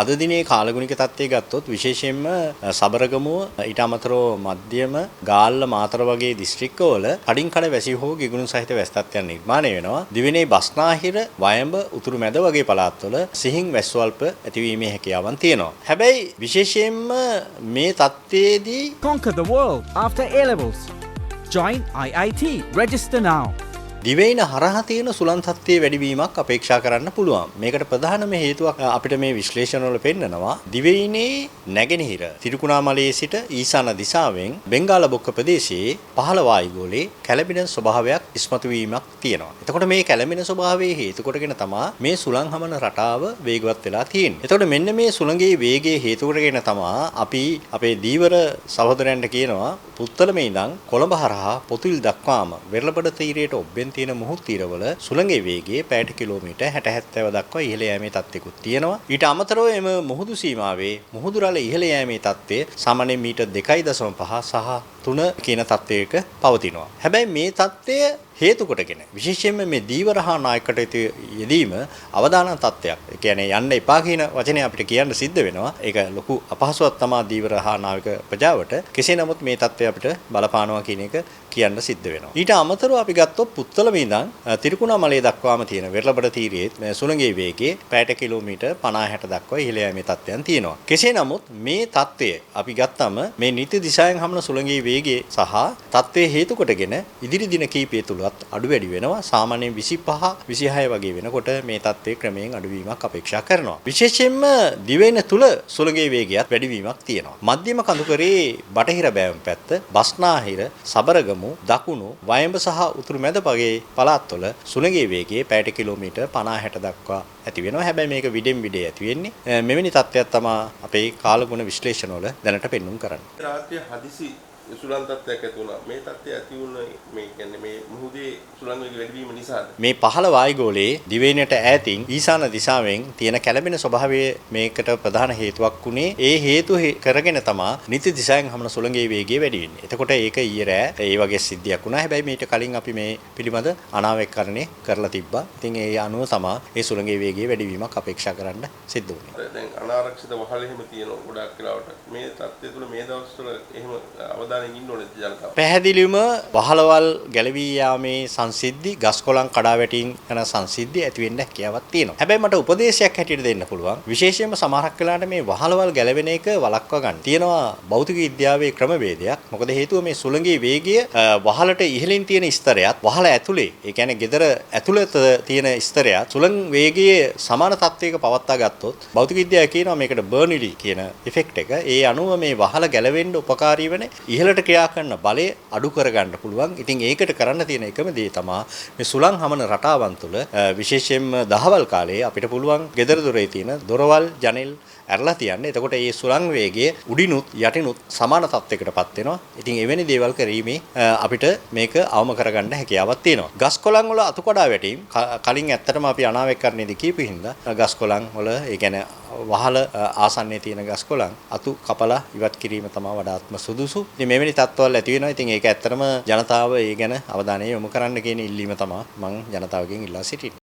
අද දිනේ කාලගුණික තත්ත්වය ගත්තොත් විශේෂයෙන්ම සබරගමුව ඊට අමතරව මධ්‍යම ගාල්ල මාතර වගේ දිස්ත්‍රික්කවල කඩින් කඩ වැසි හෝ ගිගුණු සහිත වැස් තත්ත්වයන් නිර්මාණය වෙනවා. දිවයිනේ බස්නාහිර, වයඹ, උතුරු මැද වගේ පළාත්වල සිහින් වැස්වල්ප ඇතිවීමේ හැකියාවන් තියෙනවා. හැබැයි විශේෂයෙන්ම මේ තත්ත්වයේදී Conquer the world after A levels. Join IIT. Register now. දිවයින හරහා තියෙන සුළං තත්ත්වයේ වැඩිවීමක් අපේක්ෂා කරන්න පුළුවන්. මේකට ප්‍රධානම හේතුවක් අපිට මේ විශ්ලේෂණවල පෙන්නනවා. දිවයිනේ නැගෙනහිර තිරිකුණාමලයේ සිට ඊසාන දිශාවෙන් බෙන්ගාල බොක්ක ප්‍රදේශයේ පහළ වායුගෝලයේ කැළඹෙන ස්වභාවයක් ඉස්මතු වීමක් තියෙනවා. එතකොට මේ කැළඹෙන ස්වභාවයේ හේතු කොටගෙන තමයි මේ සුළං හමන රටාව වේගවත් වෙලා තියෙන්නේ. එතකොට මෙන්න මේ සුළඟේ වේගයේ හේතු කොටගෙන තමයි අපි අපේ දීවර සහෝදරයන්ට කියනවා පුත්තලමේ ඉඳන් කොළඹ හරහා පොතුවිල් දක්වාම වෙරළබඩ තීරයට ඔබ්බෙන් තියෙන මුහුදු තීරවල සුළඟේ වේගය පැයට කිලෝමීටර් 60-70 දක්වා ඉහළ යෑමේ තත්ත්වයකුත් තියෙනවා. ඊට අමතරව එම මුහුදු සීමාවේ මුහුදු රළ ඉහළ යෑමේ තත්ත්වය සාමාන්‍යයෙන් මීටර් 2.5 සහ 3 කියන තත්ත්වයක පවතිනවා. හැබැයි මේ තත්ත්වය හේතු කොටගෙන විශේෂයෙන්ම මේ දීවර හා නායකට යෙදීම අවදානම් තත්ත්වයක්. ඒ කියන්නේ යන්න එපා කියන වචනේ අපිට කියන්න සිද්ධ වෙනවා. ඒක ලොකු අපහසුවක් තමයි දීවර හා නායක ප්‍රජාවට. කෙසේ නමුත් මේ තත්ත්වය අපිට බලපානවා කියන එක කියන්න සිද්ධ වෙනවා. ඊට අමතරව අපි ගත්තොත් පුත්තලම ඉඳන් තිරිකුණාමලයේ දක්වාම තියෙන වෙරළබඩ තීරයේ සුළඟේ වේගය පැයට කිලෝමීටර් 50-60 දක්වා ඉහළ යෑමේ තත්ත්වයන් තියෙනවා. කෙසේ නමුත් මේ තත්ත්වය අපි ගත්තම මේ නිත්‍ය දිශාවෙන් හමන සුළඟේ වේගය සහ තත්ත්වයේ හේතු කොටගෙන ඉදිරි දින කිහිපය තුලත් අඩු වැඩි වෙනවා. සාමාන්‍යයෙන් 25 26 වගේ වෙනකොට මේ තත්ත්වයේ ක්‍රමයෙන් අඩුවීමක් අපේක්ෂා කරනවා. විශේෂයෙන්ම දිවයින තුල සුළඟේ වේගයත් වැඩිවීමක් තියෙනවා. මධ්‍යම කඳුකරේ බටහිර බෑවුම් පැත්ත, බස්නාහිර, සබරගමු, දකුණු, වයඹ සහ උතුරු මැද වගේ පළාත්වල සුළඟේ වේගය පැයට කිලෝමීටර් 50-60 දක්වා ඇති වෙනවා. හැබැයි මේක විඩෙන් විඩේ ඇති වෙන්නේ. මෙවැනි තත්ත්වයක් තමයි අපේ කාලගුණ විශ්ලේෂණවල දැනට පෙන්වුම් කරන්නේ. රාත්‍රිය හදිසි සුළං තත්ත්වයක් ඇති වුණා. මේ තත්ත්වය ඇති වුණ මේ කියන්නේ මේ මුහුදේ සුළං වේගය වැඩි වීම නිසාද? මේ පහළ වායුගෝලයේ දිවයිනට ඈතින් ඊසාන දිශාවෙන් තියෙන කැළඹෙන ස්වභාවය මේකට ප්‍රධාන හේතුවක් වුණේ. ඒ හේතු කරගෙන තමයි නිත්‍ය දිශාවෙන් හමන සුළඟේ වේගය වැඩි වෙන්නේ. එතකොට ඒක ඊයේ රෑ ඒ වගේ සිද්ධියක් වුණා. හැබැයි මීට කලින් අපි මේ පිළිබඳ අනාවැක්කරණය කරලා තිබ්බා. ඉතින් ඒ අනුව තමයි මේ සුළඟේ වේගයේ වැඩිවීමක් අපේක්ෂා කරන්න සිද්ධ වුණේ. දැන් අනාරක්ෂිත වහල් එහෙම තියෙනවා ගොඩක් වෙලාවට. මේ තත්ත්වය තුළ මේ දවස්වල එහෙම අවධානයෙන් ඉන්න ඕනේ ජනතාව. පැහැදිලිවම වහලවල් ගැලවී යාමේ සංසිද්ධි ගස්කොළන් කඩා වැටීම් යන සංසිද්ධි ඇති වෙන්න හැකියාවක් තියෙනවා. හැබැයි මට උපදේශයක් හැටියට දෙන්න පුළුවන්. විශේෂයෙන්ම සමහරක් වෙලාවට මේ වහලවල් ගැලවෙන එක වළක්වා ගන්න. තියෙනවා භෞතික විද්‍යාවේ ක්‍රමවේදයක්. මොකද හේතුව මේ සුළඟේ වේගය වහලට ඉහළින් තියෙන ස්තරයත් වහල ඇතුලේ, ඒ කියන්නේ ගෙදර ඇතුළත තියෙන ස්තරයත් සුළං වේගයේ සමාන තත්ත්වයක පවත්වා ගත්තොත් භෞතික විද්‍යාව කියනවා මේකට බර්නිලි කියන ඉෆෙක්ට් එක. ඒ අනුව මේ වහල ගැලවෙන්න උපකාරී වෙන ඉහළට ක්‍රියා කරන බලය අඩු කරගන්න පුළුවන්. ඉතින් ඒකට කරන්න තියෙන එකම දේ තමයි මේ සුළං හමන රටාවන් තුළ විශේෂයෙන්ම දහවල් කාලයේ අපිට පුළුවන් ගෙදර දොරේ තියෙන දොරවල් ජනෙල් ඇරලා තියන්න. එතකොට මේ සුළං වේගය උඩිනුත් යටිනුත් සමාන තත්යකටපත් වෙනවා. ඉතින් එවැනි දේවල් කිරීමේ අපිට මේක අවම කරගන්න හැකියාවක් තියෙනවා. ගස් කොළන් වල අතු කඩා වැටීම් කලින් ඇත්තටම අපි අනාවැක්කරණයේදී කියපු හින්දා ගස් කොළන් වල ඒ කියන්නේ වහල ආසන්නයේ තියෙන ගස් කොළන් අතු කපලා ඉවත් කිරීම තමයි වඩාත්ම සුදුසු. ඉතින් මෙවැනි තත්ත්වවල ඇති වෙනවා. ඉතින් ඒක ඇත්තටම ජනතාව ඒ ගැන අවධානය යොමු කරන්න කියන ඉල්ලීම තමයි මම ජනතාවගෙන් ඉල්ලා සිටින්නේ.